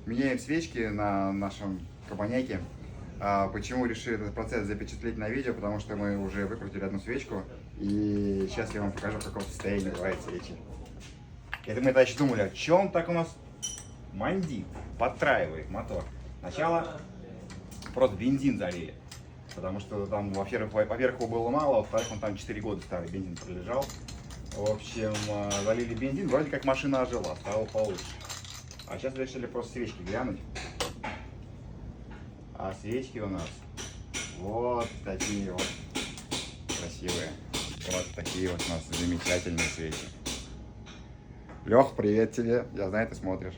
Меняем свечки на нашем кабаняке. Почему решили этот процесс запечатлеть на видео? Потому что мы уже выкрутили одну свечку. И сейчас я вам покажу, в каком состоянии бывают свечи. Это мы тогда еще думали, о чем так у нас мандит, подтраивает мотор. Сначала просто бензин залили. Потому что там, во-первых, его было мало, во-вторых, он там 4 года старый бензин пролежал. В общем, залили бензин, вроде как машина ожила, стало получше. А сейчас решили просто свечки глянуть. А свечки у нас вот такие вот красивые. Вот такие вот у нас замечательные свечи. Лех, привет тебе. Я знаю, ты смотришь.